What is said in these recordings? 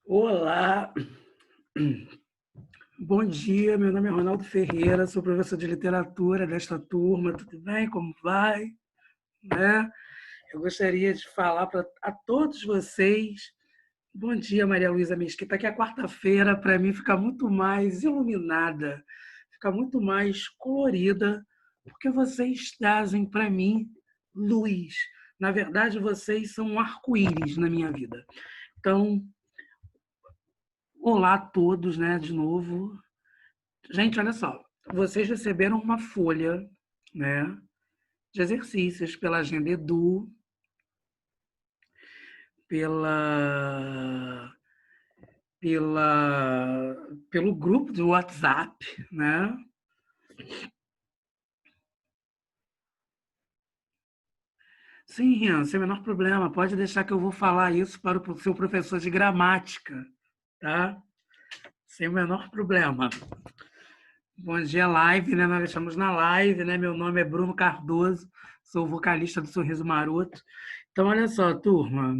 Olá, bom dia. Meu nome é Ronaldo Ferreira, sou professor de literatura desta turma. Tudo bem? Como vai? Né? Eu gostaria de falar para a todos vocês. Bom dia, Maria Luísa Mesquita, que a quarta-feira, para mim, fica muito mais iluminada, fica muito mais colorida, porque vocês trazem para mim luz. Na verdade, vocês são um arco-íris na minha vida. Então, olá a todos, né, de novo. Gente, olha só, vocês receberam uma folha, né, de exercícios pela Agenda Edu, pela, pelo grupo do WhatsApp, né? Sim, Rian, sem o menor problema. Pode deixar que eu vou falar isso para o seu professor de gramática, tá? Sem o menor problema. Bom dia, live, né? Nós estamos na live, né? Meu nome é Bruno Cardoso, sou vocalista do Sorriso Maroto. Então, olha só, turma.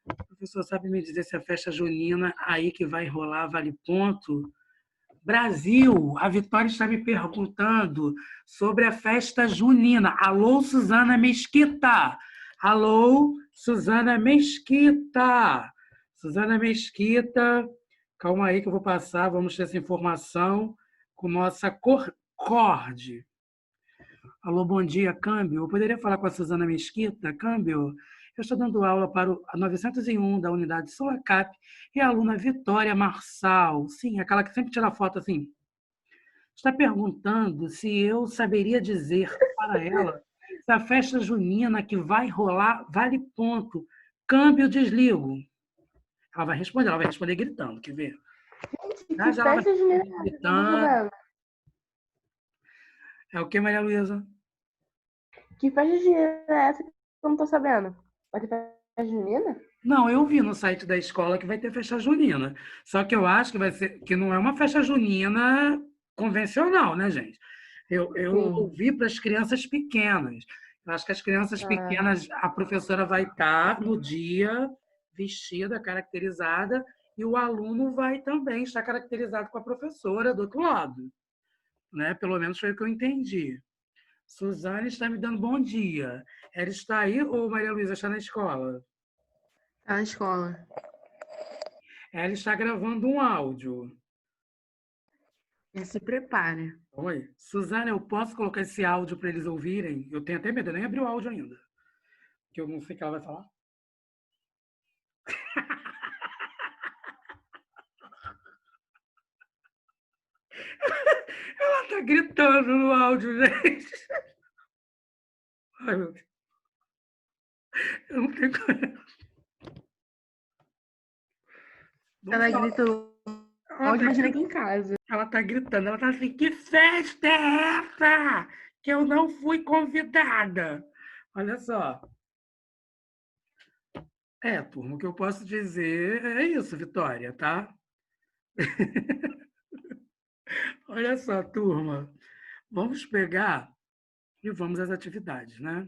O professor sabe me dizer se a festa junina aí que vai rolar vale ponto? Brasil, a Vitória está me perguntando sobre a festa junina. Alô, Suzana Mesquita. Alô, Suzana Mesquita. Suzana Mesquita, calma aí que eu vou passar, vamos ter essa informação com nossa Corde. Alô, bom dia, Câmbio. Eu poderia falar com a Suzana Mesquita? Câmbio, eu estou dando aula para o 901 da unidade Solacap e a aluna Vitória Marçal, sim, aquela que sempre tira foto assim, está perguntando se eu saberia dizer para ela se a festa junina que vai rolar vale ponto. Câmbio, desligo. Ela vai responder gritando, quer ver? Gente, Já que já ela vai festa junina responder é essa que eu não tô gritando. sabendo? É o que, Maria Luísa? Que festa junina é essa que eu não tô sabendo? Vai ter festa junina? Não, eu vi no site da escola que vai ter festa junina. Só que eu acho que vai ser que não é uma festa junina convencional, né, gente? Eu Sim. vi para as crianças pequenas. Eu acho que as crianças Ah, pequenas, a professora vai estar no dia vestida, caracterizada, e o aluno vai também estar caracterizado com a professora do outro lado, né? Pelo menos foi o que eu entendi. Suzane está me dando bom dia. Ela está aí ou Maria Luísa está na escola? tá na escola. Ela está gravando um áudio. Já se prepara. Oi. Suzana, eu posso colocar esse áudio para eles ouvirem? Eu tenho até medo, eu nem abri o áudio ainda. Que eu não sei o que ela vai falar. Ela tá gritando no áudio, gente. Ai, meu Deus. Eu não tenho coragem. Vamos Ela falar. grita Ela onde tá, imagina aqui em casa. ela tá gritando, ela tá assim, que festa é essa? Que eu não fui convidada. Olha só. É, turma, o que eu posso dizer é isso, Vitória, tá? Olha só, turma. Vamos pegar e vamos às atividades, né?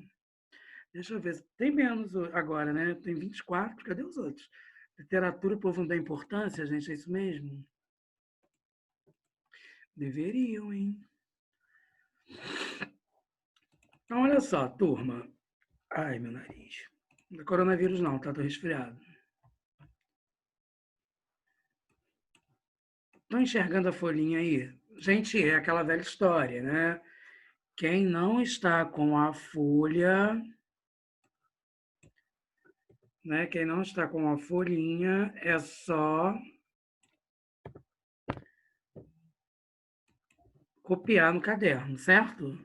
Deixa eu ver, tem menos agora, né? Tem 24, cadê os outros? Literatura, o povo não dá importância, gente, é isso mesmo? Deveriam, hein? Então, olha só, turma. Ai, meu nariz. Não é coronavírus não, tá? Tô resfriado. Estão enxergando a folhinha aí? Gente, é aquela velha história, né? Quem não está com a folha, né? Quem não está com a folhinha é só copiar no caderno, certo?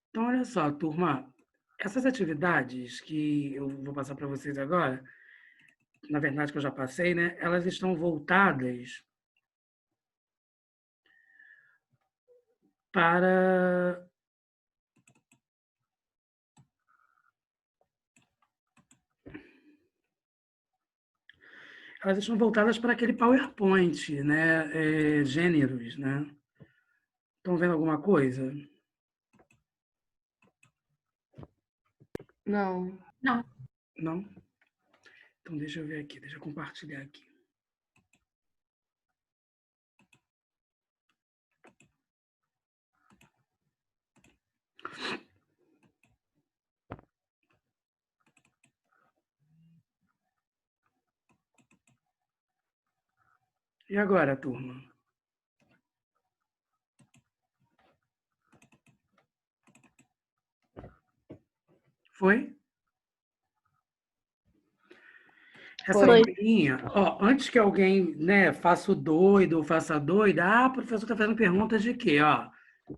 Então, olha só, turma, essas atividades que eu vou passar para vocês agora, na verdade que eu já passei, né? Elas estão voltadas para elas estão voltadas para aquele PowerPoint, né? Gêneros, né? Estão vendo alguma coisa? Não. Não. Então, deixa eu ver aqui, deixa eu compartilhar aqui. E agora, turma? Foi? Essa Foi. folhinha, ó, antes que alguém, né, faça o doido ou faça a doida, o professor está fazendo perguntas de quê? Ó,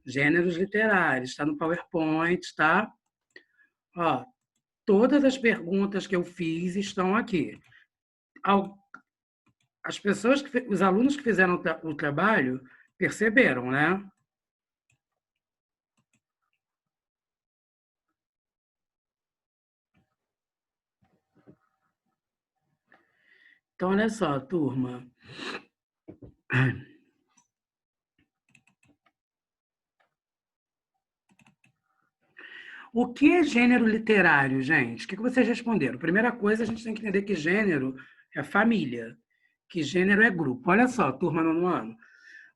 gêneros literários, está no PowerPoint, tá? Ó, todas as perguntas que eu fiz estão aqui. As pessoas, os alunos que fizeram o trabalho perceberam, né? Então, olha só, turma. O que é gênero literário, gente? O que vocês responderam? Primeira coisa, a gente tem que entender que gênero é família, que gênero é grupo. Olha só, turma nono ano.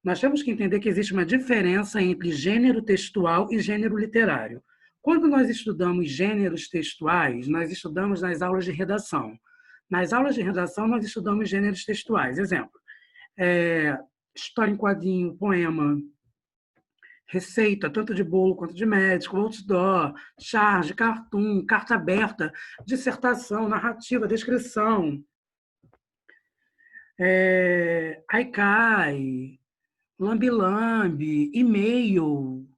Nós temos que entender que existe uma diferença entre gênero textual e gênero literário. Quando nós estudamos gêneros textuais, nós estudamos nas aulas de redação. Nas aulas de redação, nós estudamos gêneros textuais. Exemplo, história em quadrinho, poema, receita, tanto de bolo quanto de médico, outdoor, charge, cartoon, carta aberta, dissertação, narrativa, descrição, Haikai, lambe-lambe, e-mail,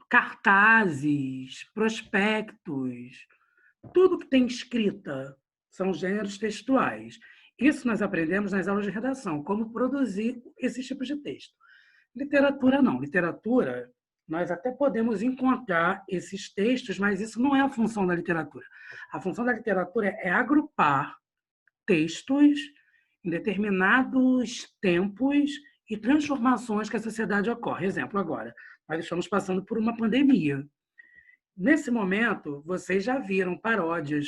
cartazes, prospectos, tudo que tem escrita são gêneros textuais. Isso nós aprendemos nas aulas de redação, como produzir esses tipos de texto. Literatura não. Literatura, nós até podemos encontrar esses textos, mas isso não é a função da literatura. A função da literatura é agrupar textos em determinados tempos e transformações que a sociedade ocorre. Exemplo, agora, nós estamos passando por uma pandemia. Nesse momento, vocês já viram paródias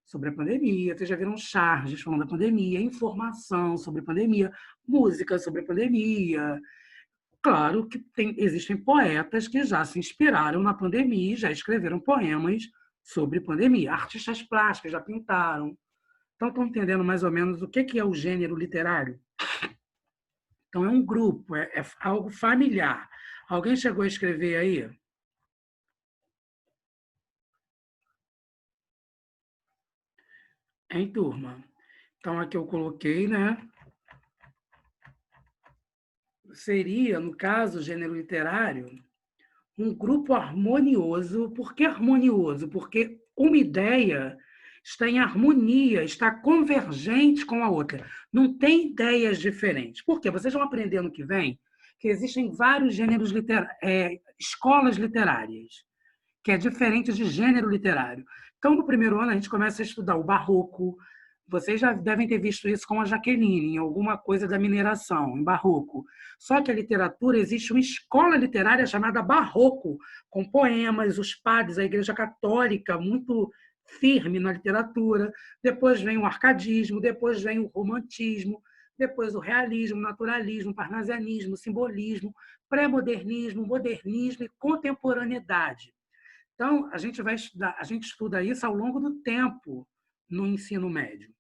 sobre a pandemia, vocês já viram charges falando da pandemia, informação sobre a pandemia, música sobre a pandemia. Claro que existem poetas que já se inspiraram na pandemia e já escreveram poemas sobre pandemia. Artistas plásticos já pintaram. Então, estão entendendo mais ou menos o que é o gênero literário? Então, é um grupo, é algo familiar. Alguém chegou a escrever aí? Em turma. Então, aqui eu coloquei, né? Seria, no caso, gênero literário, um grupo harmonioso. Por que harmonioso? Porque uma ideia está em harmonia, está convergente com a outra. Não tem ideias diferentes. Por quê? Vocês vão aprender no que vem que existem vários gêneros literários, escolas literárias, que é diferente de gênero literário. Então, no primeiro ano, a gente começa a estudar o barroco. Vocês já devem ter visto isso com a Jaqueline, em alguma coisa da mineração, em barroco. Só que a literatura, existe uma escola literária chamada barroco, com poemas, os padres, a Igreja Católica, muito firme na literatura. Depois vem o arcadismo, depois vem o romantismo, depois o realismo, naturalismo, parnasianismo, simbolismo, pré-modernismo, modernismo e contemporaneidade. Então, a gente vai estudar, a gente estuda isso ao longo do tempo no ensino médio.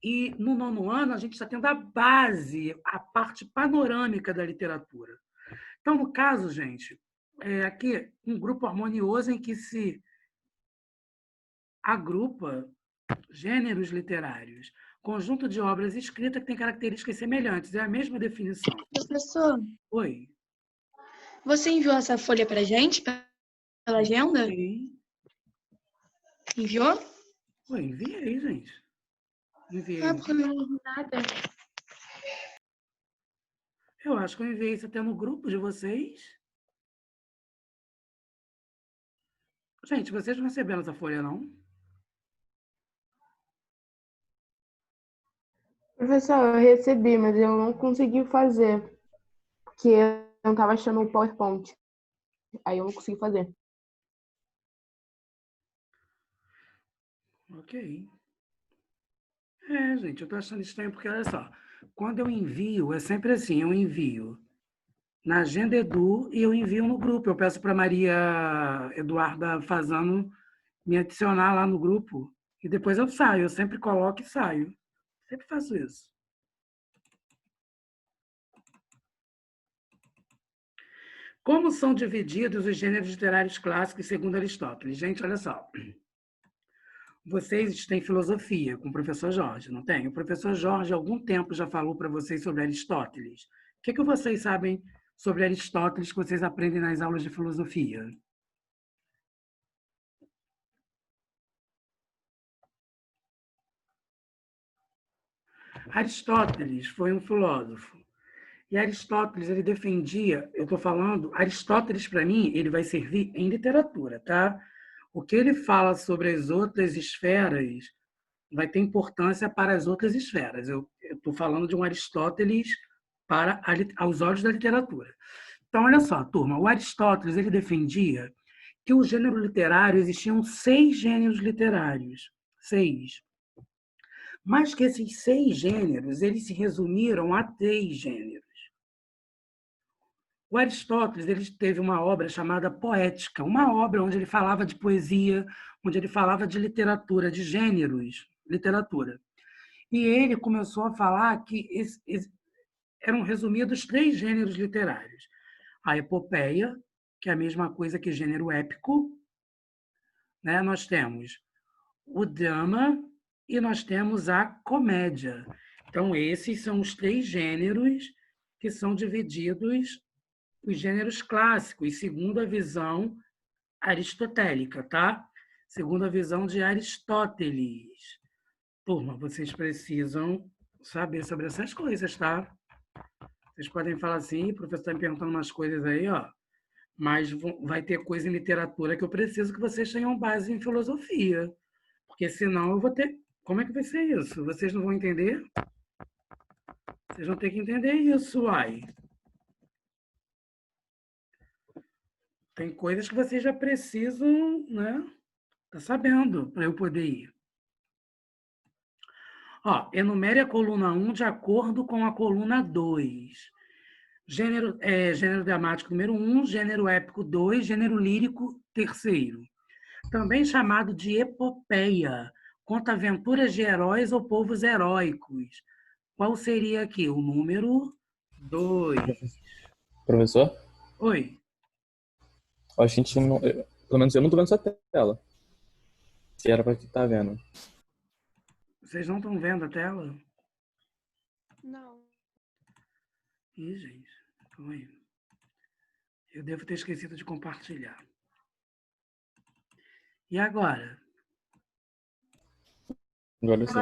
E no nono ano, a gente está tendo a base, a parte panorâmica da literatura. Então, no caso, gente, aqui um grupo harmonioso em que se agrupa gêneros literários, conjunto de obras escritas que tem características semelhantes, é a mesma definição. Professor, Oi. você enviou essa folha pra gente, pela agenda? Sim. Enviou? Oi, enviei, gente. Enviei. Ah, porque eu não vi nada. Eu acho que eu enviei isso até no grupo de vocês. Gente, vocês não receberam essa folha, não? Professor, eu recebi, mas eu não consegui fazer, porque eu não estava achando o PowerPoint. Aí eu não consegui fazer. Ok. Gente, eu estou achando estranho porque, olha só, quando eu envio, é sempre assim, eu envio na Agenda Edu e eu envio no grupo. Eu peço para Maria Eduarda Fazano me adicionar lá no grupo e depois eu saio. Eu sempre coloco e saio. Sempre faço isso. Como são divididos os gêneros literários clássicos segundo Aristóteles? Gente, olha só. Vocês têm filosofia com o professor Jorge, não tem? O professor Jorge, há algum tempo, já falou para vocês sobre Aristóteles. O que vocês sabem sobre Aristóteles que vocês aprendem nas aulas de filosofia? Aristóteles foi um filósofo. E Aristóteles, ele defendia, eu estou falando, Aristóteles, para mim, ele vai servir em literatura, tá? O que ele fala sobre as outras esferas vai ter importância para as outras esferas. Eu estou falando de um Aristóteles para aos olhos da literatura. Então, olha só, turma, o Aristóteles ele defendia que o gênero literário existiam 6 gêneros literários, 6. Mas que esses 6 gêneros eles se resumiram a 3 gêneros. O Aristóteles ele teve uma obra chamada Poética, uma obra onde ele falava de poesia, onde ele falava de literatura, de gêneros, literatura. E ele começou a falar que eram resumidos 3 gêneros literários. A epopeia, que é a mesma coisa que gênero épico, né? Nós temos o drama e nós temos a comédia. Então, esses são os 3 gêneros que são divididos, os gêneros clássicos, segundo a visão aristotélica, tá? Segundo a visão de Aristóteles. Turma, vocês precisam saber sobre essas coisas, tá? Vocês podem falar assim, o professor está me perguntando umas coisas aí, ó, mas vai ter coisa em literatura que eu preciso que vocês tenham base em filosofia, porque senão eu vou ter... Como é que vai ser isso? Vocês não vão entender? Vocês vão ter que entender isso, uai. Tem coisas que vocês já precisam, né? Tá sabendo, para eu poder ir. Ó, enumere a coluna 1 de acordo com a coluna 2. Gênero dramático número 1, gênero épico 2, gênero lírico terceiro. Também chamado de epopeia, conta aventuras de heróis ou povos heróicos. Qual seria aqui? O número 2. Professor? Oi. A gente não, pelo menos eu não tô vendo essa tela. Se era pra que tá vendo. Vocês não estão vendo a tela? Não. Ih, gente. Calma aí. Eu devo ter esquecido de compartilhar. E agora? Agora sim.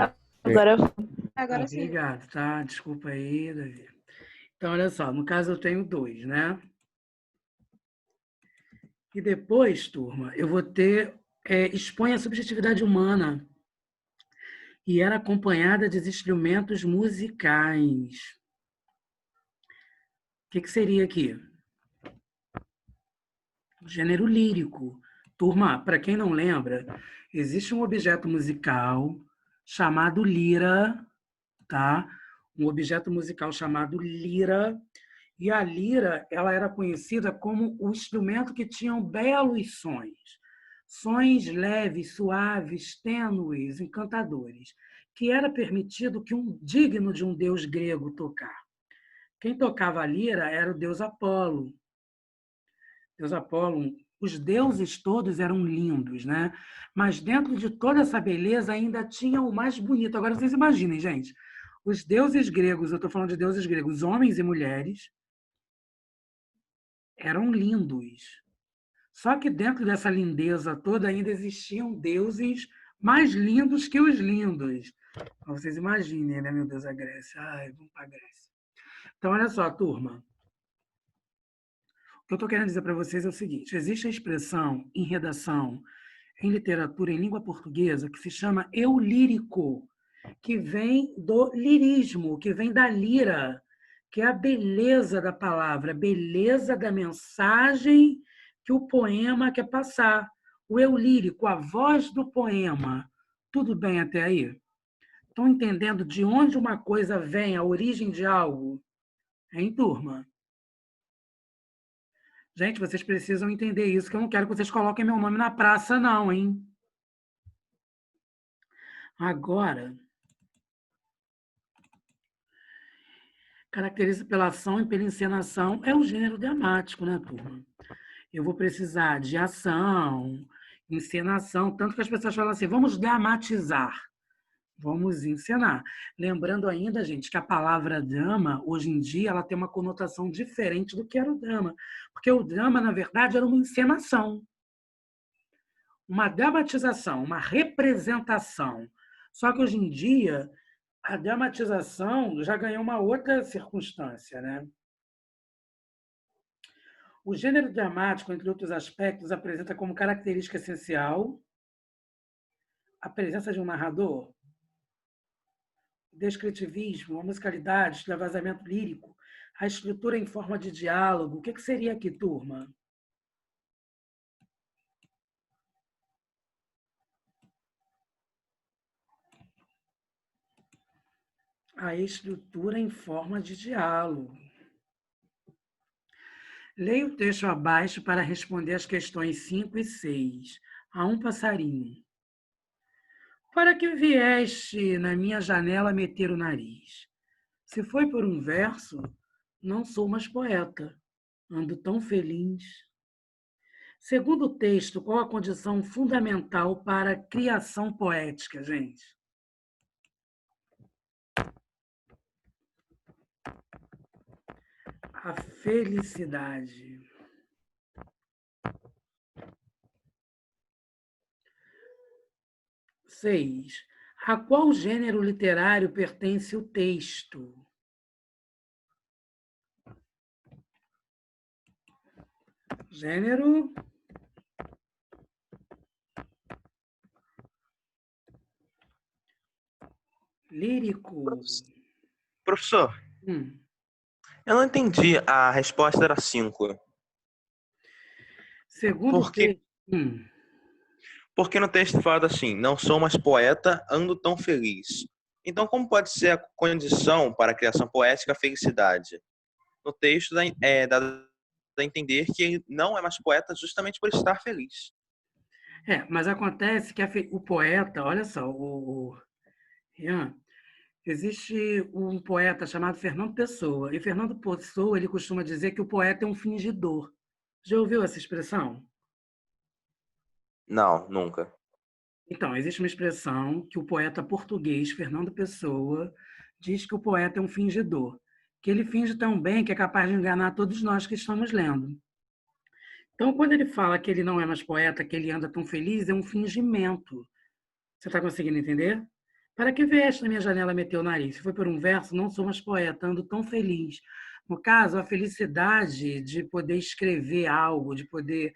Agora sim. Obrigado, tá? Desculpa aí, Davi. Então, olha só, no caso eu tenho 2, né? E depois, turma, eu vou ter expõe a subjetividade humana e era acompanhada de instrumentos musicais. O que seria aqui? Gênero lírico. Turma, para quem não lembra, existe um objeto musical chamado lira, tá? Um objeto musical chamado lira, e a lira ela era conhecida como o instrumento que tinha belos sons. Sons leves, suaves, tênues, encantadores, que era permitido que um digno de um deus grego tocar. Quem tocava a lira era o deus Apolo. Deus Apolo, os deuses todos eram lindos, né? Mas dentro de toda essa beleza ainda tinha o mais bonito. Agora vocês imaginem, gente, os deuses gregos, eu estou falando de deuses gregos, homens e mulheres, eram lindos. Só que dentro dessa lindeza toda ainda existiam deuses mais lindos que os lindos. Então, vocês imaginem, né, meu Deus, a Grécia. Ai, vamos para a Grécia. Então, olha só, turma. O que eu estou querendo dizer para vocês é o seguinte: existe a expressão em redação, em literatura, em língua portuguesa, que se chama eu lírico, que vem do lirismo, que vem da lira, que é a beleza da palavra, a beleza da mensagem que o poema quer passar. O eu lírico, a voz do poema. Tudo bem até aí? Estão entendendo de onde uma coisa vem, a origem de algo? Hein, turma? Gente, vocês precisam entender isso, que eu não quero que vocês coloquem meu nome na praça, não, hein? Agora, caracteriza pela ação e pela encenação, é o gênero dramático, né, turma? Eu vou precisar de ação, encenação, tanto que as pessoas falam assim, vamos dramatizar, vamos encenar. Lembrando ainda, gente, que a palavra drama, hoje em dia, ela tem uma conotação diferente do que era o drama, porque o drama, na verdade, era uma encenação, uma dramatização, uma representação. Só que hoje em dia, a dramatização já ganhou uma outra circunstância, né? O gênero dramático, entre outros aspectos, apresenta como característica essencial a presença de um narrador, o descritivismo, a musicalidade, o extravasamento lírico, a escritura em forma de diálogo. O que seria aqui, turma? A estrutura em forma de diálogo. Leia o texto abaixo para responder as questões 5 e 6. A um passarinho. Para que vieste na minha janela meter o nariz? Se foi por um verso, não sou mais poeta. Ando tão feliz. Segundo o texto, qual a condição fundamental para a criação poética, gente? A felicidade. Seis. A qual gênero literário pertence o texto? Gênero lírico. Professor, Hum. eu não entendi. A resposta era 5. Segundo Por quê? texto. Porque no texto fala assim, não sou mais poeta, ando tão feliz. Então, como pode ser a condição para a criação poética a felicidade? No texto dá a entender que ele não é mais poeta justamente por estar feliz. Mas acontece que o poeta, olha só, Rian, existe um poeta chamado Fernando Pessoa, e Fernando Pessoa ele costuma dizer que o poeta é um fingidor. Já ouviu essa expressão? Não, nunca. Então, existe uma expressão que o poeta português, Fernando Pessoa, diz que o poeta é um fingidor, que ele finge tão bem que é capaz de enganar todos nós que estamos lendo. Então, quando ele fala que ele não é mais poeta, que ele anda tão feliz, é um fingimento. Você está conseguindo entender? Para que vieste na minha janela meter o nariz? Se foi por um verso, não sou mais poeta, ando tão feliz. No caso, a felicidade de poder escrever algo, de poder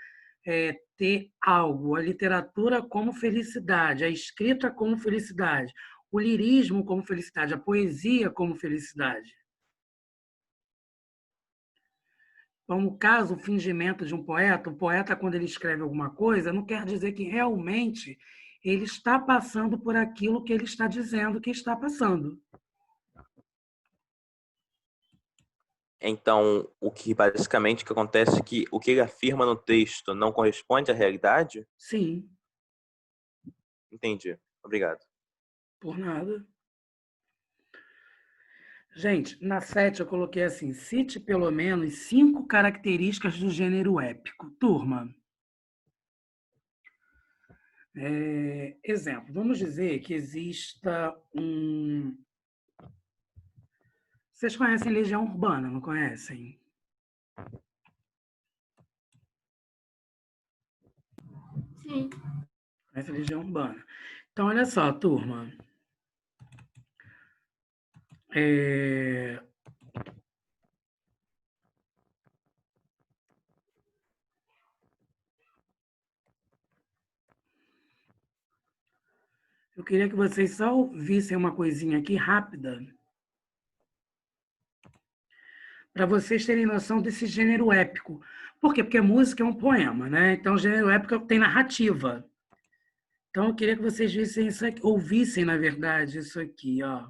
ter algo, a literatura como felicidade, a escrita como felicidade, o lirismo como felicidade, a poesia como felicidade. Então, no caso, o fingimento de um poeta, o poeta, quando ele escreve alguma coisa, não quer dizer que realmente ele está passando por aquilo que ele está dizendo que está passando. Então, o que basicamente que acontece é que o que ele afirma no texto não corresponde à realidade? Sim. Entendi. Obrigado. Por nada. Gente, na 7 eu coloquei assim, cite pelo menos 5 características do gênero épico. Turma, exemplo, vamos dizer que exista um... Vocês conhecem Legião Urbana, não conhecem? Sim. Conhecem Legião Urbana. Então, olha só, turma. Eu queria que vocês só vissem uma coisinha aqui rápida, para vocês terem noção desse gênero épico. Por quê? Porque música é um poema, né? Então, o gênero épico tem narrativa. Então, eu queria que vocês vissem isso aqui, ouvissem, na verdade, isso aqui, ó.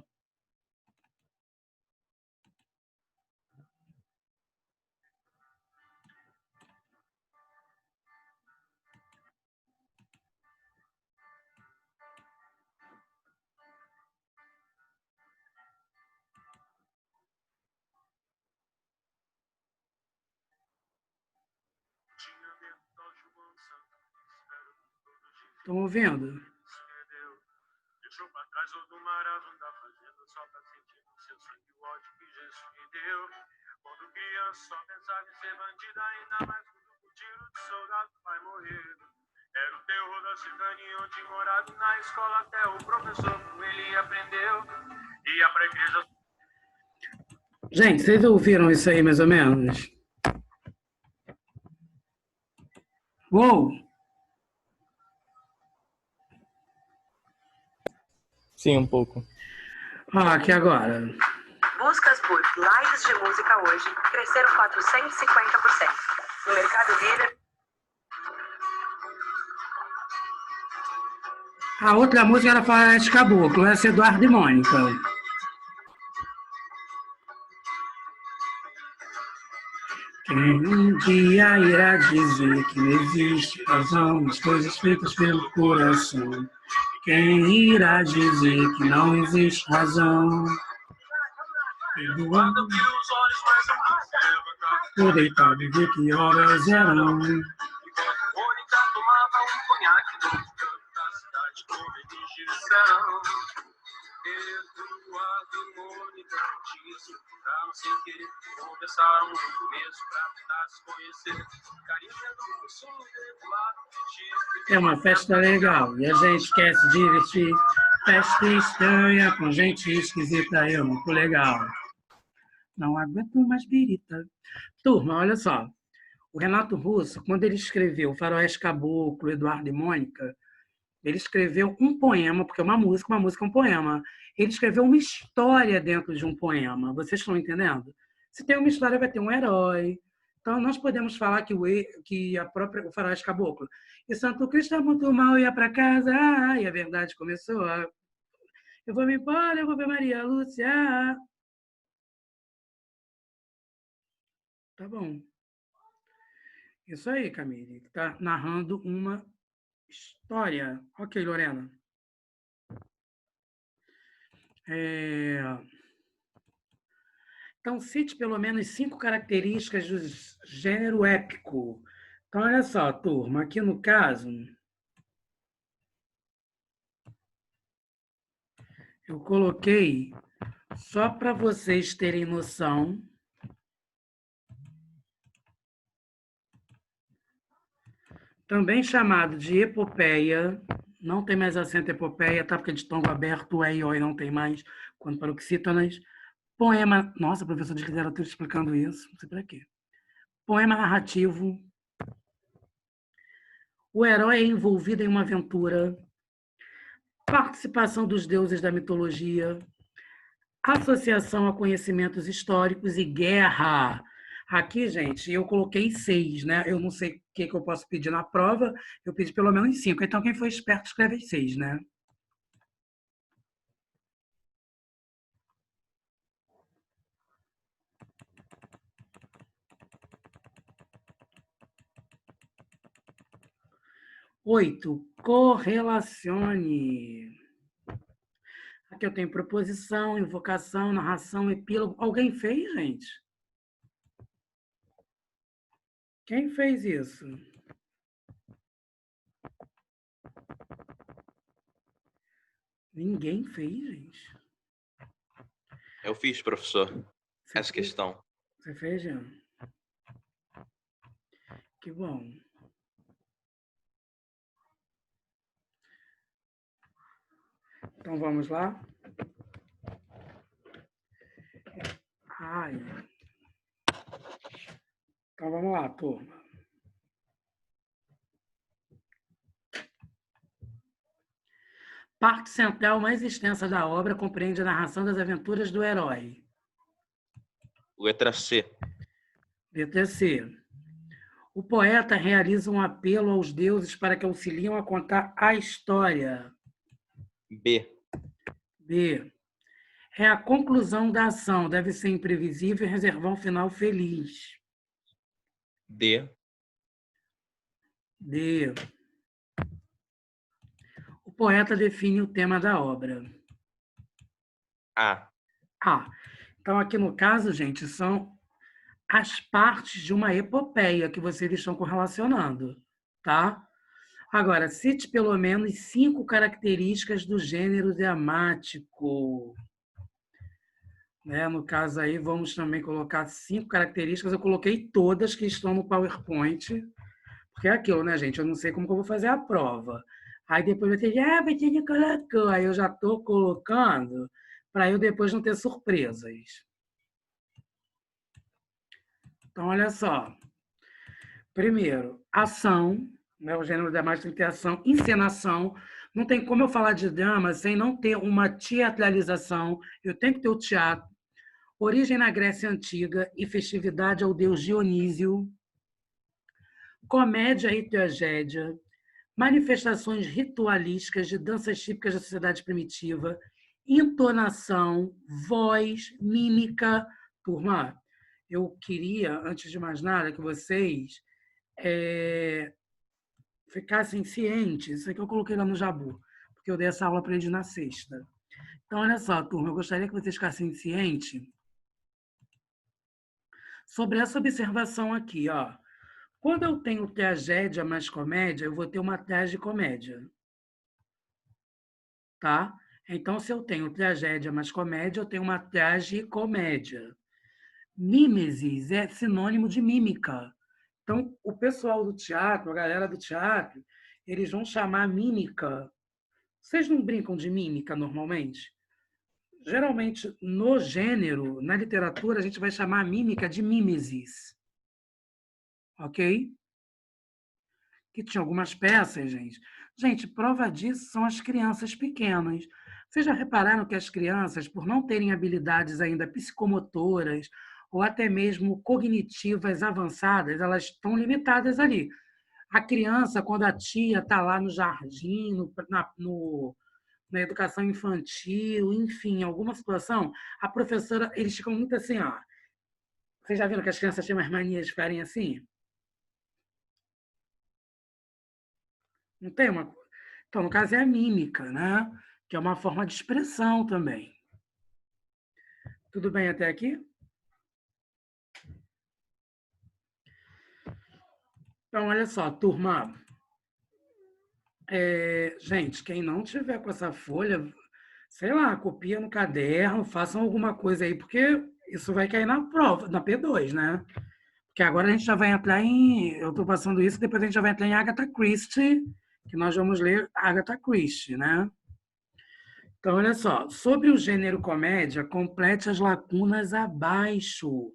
Estão ouvindo? Deixou pra trás todo o marazão da fazenda, só pra sentir no seu sangue o ódio que Jesus lhe deu. Quando criança só pensava em ser bandida, ainda mais quando o tiro de soldado vai morrer. Era o terror da cidade onde morado na escola, até o professor com ele aprendeu. Ia pra igreja. Gente, vocês ouviram isso aí, mais ou menos? Uou! Sim, um pouco. Ó, aqui agora. Buscas por lives de música hoje cresceram 450%. No mercado líder. A outra música era Faroeste Caboclo, essa é Eduardo e Mônica. Quem um dia irá dizer que não existe razão nas coisas feitas pelo coração? Quem irá dizer que não existe razão? Quando abriu os olhos, mas não observa. Tô deitado e vi que horas eram. Enquanto Mônica tomava um conhaque no canto da cidade, como eles disseram. Eduardo e Mônica se encontraram sem querer, conversaram no começo pra tentar se conhecer. Carinha do cursinho Eduardo É uma festa legal e a gente quer se divertir. Festa estranha com gente esquisita, eu não tô legal. Não aguento mais birita. Turma, olha só. O Renato Russo, quando ele escreveu Faroeste Caboclo, Eduardo e Mônica, ele escreveu um poema, porque uma música é um poema. Ele escreveu uma história dentro de um poema. Vocês estão entendendo? Se tem uma história, vai ter um herói. Então, nós podemos falar que o Faroeste Caboclo. E Santo Cristo é muito mal, ia para casa, e a verdade começou. Eu vou me embora, eu vou ver Maria Lúcia. Tá bom. Isso aí, Camille. Está narrando uma história. Ok, Lorena. Então, cite pelo menos 5 características do gênero épico. Então, olha só, turma, aqui no caso, eu coloquei, só para vocês terem noção, também chamado de epopeia, não tem mais acento epopeia, tá? Porque de tom aberto, o e oi não tem mais, quando paroxítonas. Poema, nossa, professor de literatura explicando isso, não sei para quê. Poema narrativo. O herói é envolvido em uma aventura. Participação dos deuses da mitologia. Associação a conhecimentos históricos e guerra. Aqui, gente, eu coloquei 6, né? Eu não sei o que eu posso pedir na prova, eu pedi pelo menos 5. Então, quem foi esperto escreve 6, né? Oito, correlacione. Aqui eu tenho proposição, invocação, narração, epílogo. Alguém fez, gente? Quem fez isso? Ninguém fez, gente. Eu fiz, professor, essa questão. Você fez, Jean? Que bom. Então, vamos lá? Ai. Então, vamos lá, turma. Parte central mais extensa da obra compreende a narração das aventuras do herói. Letra C. Letra C. O poeta realiza um apelo aos deuses para que auxiliem a contar a história. B. B. É a conclusão da ação, deve ser imprevisível e reservar um final feliz. D. D. O poeta define o tema da obra. A. A. Então, aqui no caso, gente, são as partes de uma epopeia que vocês estão correlacionando, tá? Agora, cite pelo menos 5 características do gênero dramático. Né? No caso aí, vamos também colocar 5 características. Eu coloquei todas que estão no PowerPoint, porque é aquilo, né, gente? Eu não sei como que eu vou fazer a prova. Aí depois vai ter, você já colocou. Aí eu já estou colocando para eu depois não ter surpresas. Então, olha só. Primeiro, ação, né? O gênero dramático tem que ter ação, encenação. Não tem como eu falar de drama sem não ter uma teatralização. Eu tenho que ter o teatro. Origem na Grécia Antiga e festividade ao deus Dionísio. Comédia e tragédia. Manifestações ritualísticas de danças típicas da sociedade primitiva. Entonação, voz, mímica. Turma, eu queria, antes de mais nada, que vocês ficassem cientes. Isso aqui eu coloquei lá no Jabu, porque eu dei essa aula para eles na sexta. Então, olha só, turma, eu gostaria que vocês ficassem cientes sobre essa observação aqui, ó. Quando eu tenho tragédia mais comédia, eu vou ter uma tragicomédia. Tá? Então, se eu tenho tragédia mais comédia, eu tenho uma tragicomédia. Mimesis é sinônimo de mímica. Então, o pessoal do teatro, a galera do teatro, eles vão chamar mímica. Vocês não brincam de mímica normalmente? Geralmente, no gênero, na literatura, a gente vai chamar a mímica de mimesis. Ok? Que tinha algumas peças, gente. Gente, prova disso são as crianças pequenas. Vocês já repararam que as crianças, por não terem habilidades ainda psicomotoras ou até mesmo cognitivas avançadas, elas estão limitadas ali. A criança, quando a tia está lá no jardim, na educação infantil, enfim, em alguma situação, a professora, eles ficam muito assim, ó. Vocês já viram que as crianças têm umas manias de ficarem assim? Não tem uma. Então, no caso, é a mímica, né? Que é uma forma de expressão também. Tudo bem até aqui? Então, olha só, turma. Gente, quem não tiver com essa folha, sei lá, copia no caderno, façam alguma coisa aí, porque isso vai cair na prova, na P2, né? Porque agora a gente já vai entrar em. Eu estou passando isso, depois a gente já vai entrar em Agatha Christie, que nós vamos ler Agatha Christie, né? Então, olha só, sobre o gênero comédia, complete as lacunas abaixo.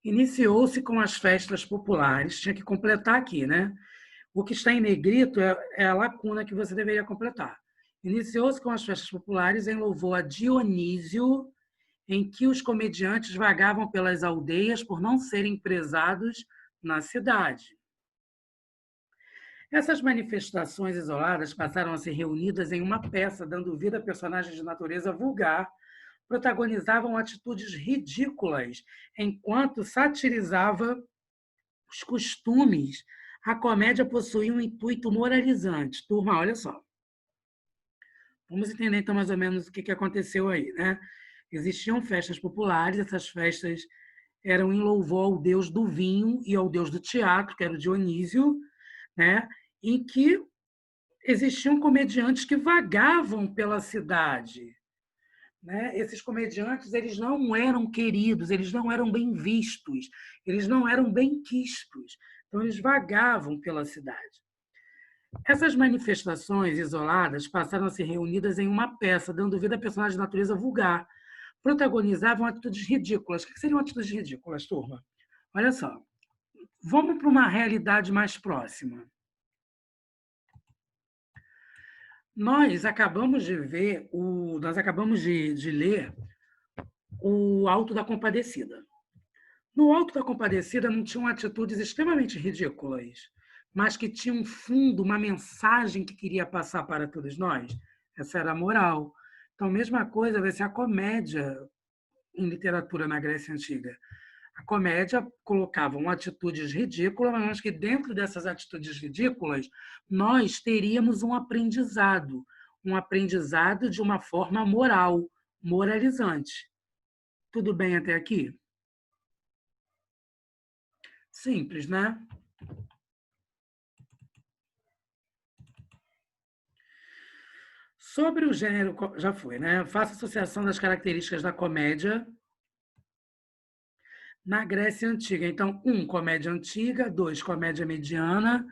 Iniciou-se com as festas populares, tinha que completar aqui, né? O que está em negrito é a lacuna que você deveria completar. Iniciou-se com as festas populares em louvor a Dionísio, em que os comediantes vagavam pelas aldeias por não serem prezados na cidade. Essas manifestações isoladas passaram a ser reunidas em uma peça, dando vida a personagens de natureza vulgar, protagonizavam atitudes ridículas, enquanto satirizava os costumes. A comédia possuía um intuito moralizante. Turma, olha só. Vamos entender, então, mais ou menos o que aconteceu aí, né? Existiam festas populares, essas festas eram em louvor ao deus do vinho e ao deus do teatro, que era o Dionísio, né? Em que existiam comediantes que vagavam pela cidade. Né? Esses comediantes, eles não eram queridos, eles não eram bem vistos, eles não eram bem quistos. Então, eles vagavam pela cidade. Essas manifestações isoladas passaram a ser reunidas em uma peça, dando vida a personagens de natureza vulgar. Protagonizavam atitudes ridículas. O que seriam atitudes ridículas, turma? Olha só. Vamos para uma realidade mais próxima. Nós acabamos de ler o Alto da Compadecida. No Alto da Compadecida não tinham atitudes extremamente ridículas, mas que tinham um fundo, uma mensagem que queria passar para todos nós. Essa era a moral. Então, mesma coisa vai ser a comédia em literatura na Grécia Antiga. A comédia colocava atitudes ridículas, mas que dentro dessas atitudes ridículas nós teríamos um aprendizado de uma forma moral, moralizante. Tudo bem até aqui? Simples, né? Sobre o gênero, já foi, né? Faça associação das características da comédia na Grécia Antiga. Então, 1, comédia antiga, 2, comédia mediana,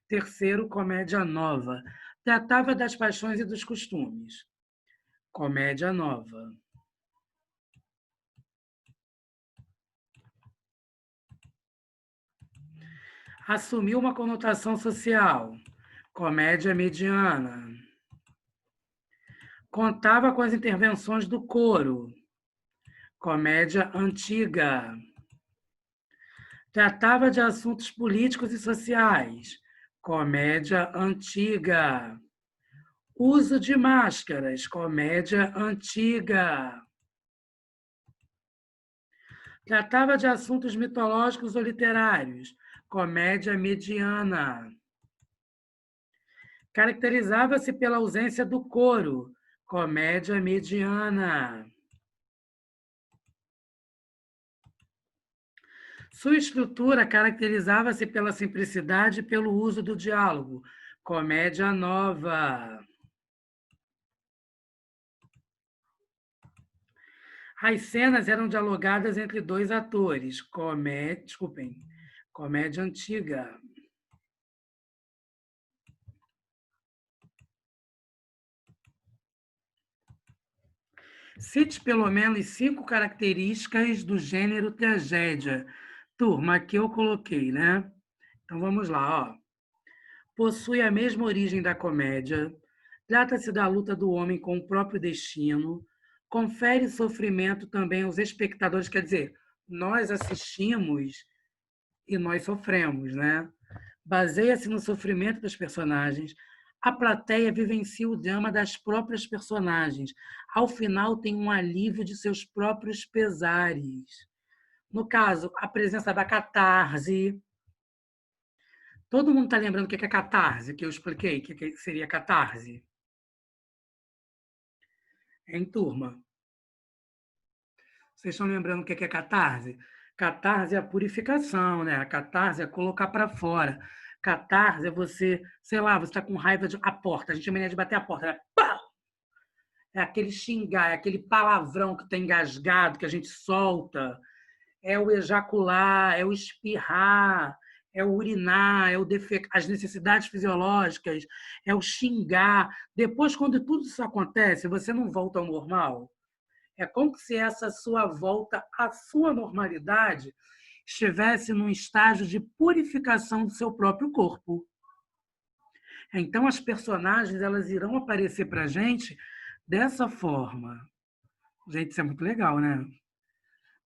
3, comédia nova. Tratava das paixões e dos costumes. Comédia nova. Assumiu uma conotação social. Comédia mediana. Contava com as intervenções do coro. Comédia antiga. Tratava de assuntos políticos e sociais. Comédia antiga. Uso de máscaras. Comédia antiga. Tratava de assuntos mitológicos ou literários. Comédia mediana. Caracterizava-se pela ausência do coro. Comédia mediana. Sua estrutura caracterizava-se pela simplicidade e pelo uso do diálogo. Comédia nova. As cenas eram dialogadas entre 2 atores. Comédia antiga. Cite pelo menos 5 características do gênero tragédia. Turma, aqui eu coloquei, né? Então vamos lá, ó. Possui a mesma origem da comédia. Trata-se da luta do homem com o próprio destino. Confere sofrimento também aos espectadores, quer dizer, nós assistimos e nós sofremos, né? Baseia-se no sofrimento dos personagens. A plateia vivencia o drama das próprias personagens. Ao final, tem um alívio de seus próprios pesares. No caso, a presença da catarse. Todo mundo está lembrando o que é catarse, que eu expliquei, o que seria catarse? Em turma. Vocês estão lembrando o que é catarse? Catarse é a purificação, né? A catarse é colocar para fora. Catarse é você, sei lá, você está com raiva de a porta. A gente chama de bater a porta, né? Pau! É aquele xingar, é aquele palavrão que está engasgado, que a gente solta. É o ejacular, é o espirrar, é o urinar, é o defecar, as necessidades fisiológicas, é o xingar. Depois, quando tudo isso acontece, você não volta ao normal. É como se essa sua volta à sua normalidade estivesse num estágio de purificação do seu próprio corpo. Então, as personagens elas irão aparecer para a gente dessa forma. Gente, isso é muito legal, né?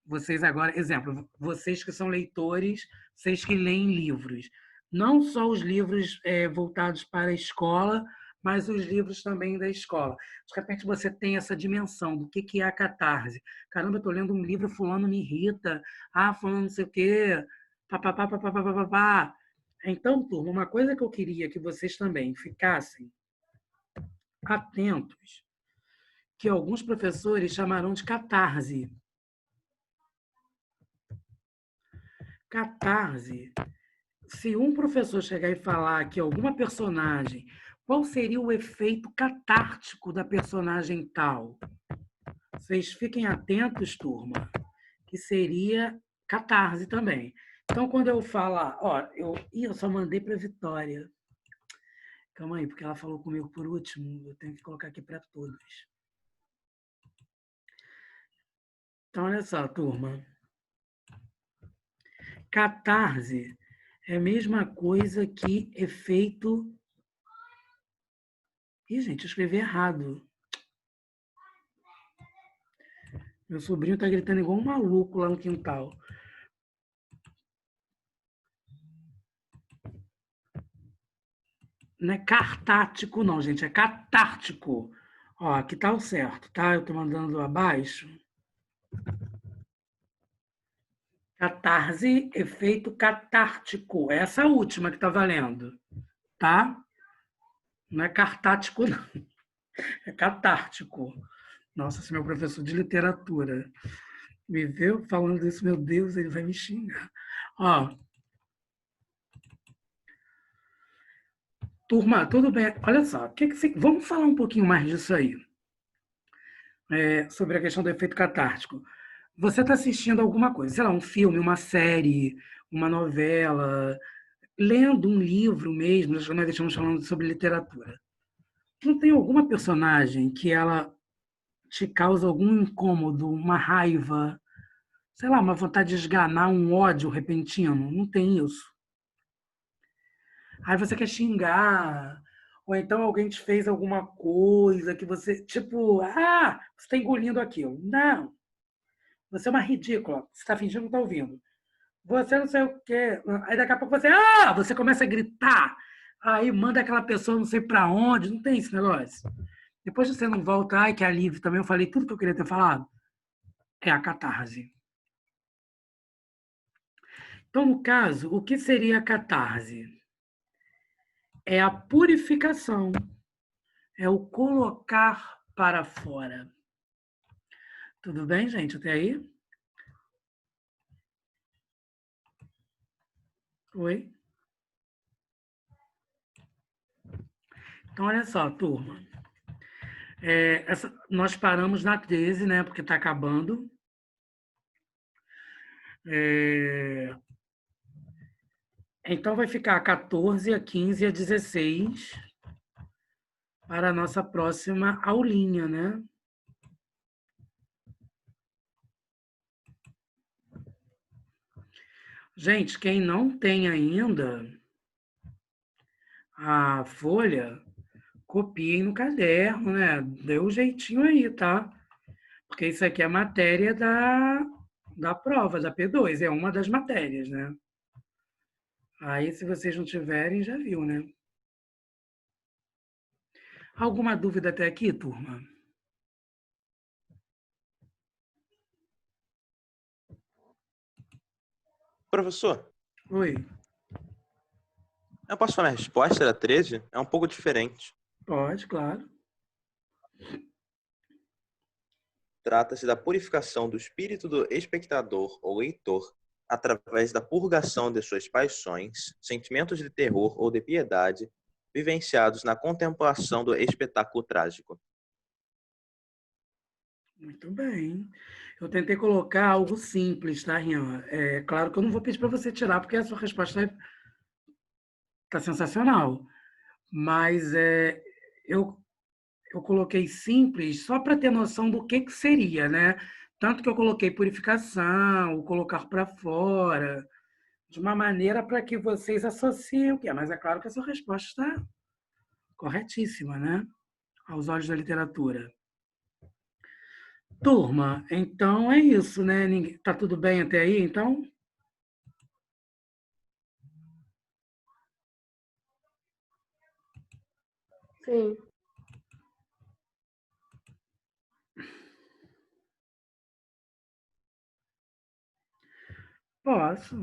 Vocês agora, exemplo, vocês que são leitores, vocês que leem livros, não só os livros voltados para a escola, mas os livros também da escola. De repente você tem essa dimensão do que é a catarse. Caramba, eu estou lendo um livro, fulano me irrita, fulano não sei o quê, papapá, papapá, papapá. Então, turma, uma coisa que eu queria que vocês também ficassem atentos, que alguns professores chamarão de catarse. Catarse. Se um professor chegar e falar que alguma personagem, qual seria o efeito catártico da personagem tal? Vocês fiquem atentos, turma, que seria catarse também. Então, quando eu falar, eu só mandei para a Vitória. Calma aí, porque ela falou comigo por último, eu tenho que colocar aqui para todos. Então, olha só, turma. Catarse é a mesma coisa que efeito... Ih, gente, eu escrevi errado. Meu sobrinho está gritando igual um maluco lá no quintal. Não é cartático, não, gente, é catártico. Ó, aqui tá o certo, tá? Eu tô mandando abaixo. Catarse, efeito catártico. É essa última que tá valendo, tá? Não é cartático, não. É catártico. Nossa, esse meu professor de literatura me viu falando isso, meu Deus, ele vai me xingar. Ó, turma, tudo bem? Olha só, vamos falar um pouquinho mais disso aí, sobre a questão do efeito catártico. Você está assistindo alguma coisa, sei lá, um filme, uma série, uma novela, lendo um livro mesmo, nós estamos falando sobre literatura. Não tem alguma personagem que ela te causa algum incômodo, uma raiva, sei lá, uma vontade de esganar, um ódio repentino? Não tem isso. Aí você quer xingar, ou então alguém te fez alguma coisa que você, tipo, você está engolindo aquilo. Não, você é uma ridícula, você está fingindo que está ouvindo. Você não sei o quê. Aí daqui a pouco você começa a gritar, aí manda aquela pessoa não sei para onde, não tem esse negócio. Depois você não volta, ai, que alívio também, eu falei tudo que eu queria ter falado. É a catarse. Então, no caso, o que seria a catarse? É a purificação, é o colocar para fora. Tudo bem, gente? Até aí? Oi? Então, olha só, turma. Nós paramos na 13, né? Porque está acabando. Então, vai ficar a 14, a 15 e a 16 para a nossa próxima aulinha, né? Gente, quem não tem ainda a folha, copiem no caderno, né? Dê um jeitinho aí, tá? Porque isso aqui é matéria da prova, da P2, é uma das matérias, né? Aí, se vocês não tiverem, já viu, né? Alguma dúvida até aqui, turma? Professor, Oi, eu posso falar a resposta da 13? É um pouco diferente. pode, claro. Trata-se da purificação do espírito do espectador ou leitor através da purgação de suas paixões, sentimentos de terror ou de piedade, vivenciados na contemplação do espetáculo trágico. Muito bem. Eu tentei colocar algo simples, tá, Rian? É claro que eu não vou pedir para você tirar, porque a sua resposta está sensacional. Mas eu coloquei simples só para ter noção do que seria, né? Tanto que eu coloquei purificação, o colocar para fora, de uma maneira para que vocês associem o que é. Mas é claro que a sua resposta está corretíssima, né? Aos olhos da literatura. Turma, então é isso, né? Tá tudo bem até aí, então? Sim. Posso.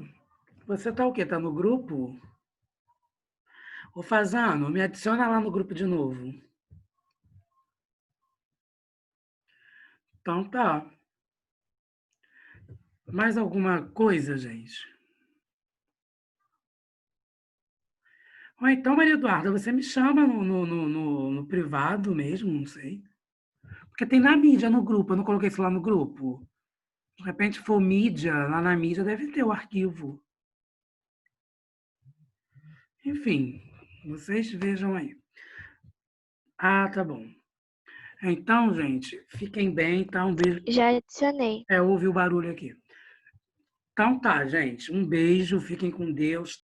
Você tá o quê? Tá no grupo? Ô, Fazano, me adiciona lá no grupo de novo. Então tá. Mais alguma coisa, gente? Ou então, Maria Eduarda, você me chama no privado mesmo, não sei. Porque tem na mídia, no grupo. Eu não coloquei isso lá no grupo. De repente, for mídia, lá na mídia deve ter o arquivo. Enfim, vocês vejam aí. Ah, tá bom. Então, gente, fiquem bem, tá? Um beijo. Já adicionei. Ouvi o barulho aqui. Então tá, gente. Um beijo, fiquem com Deus.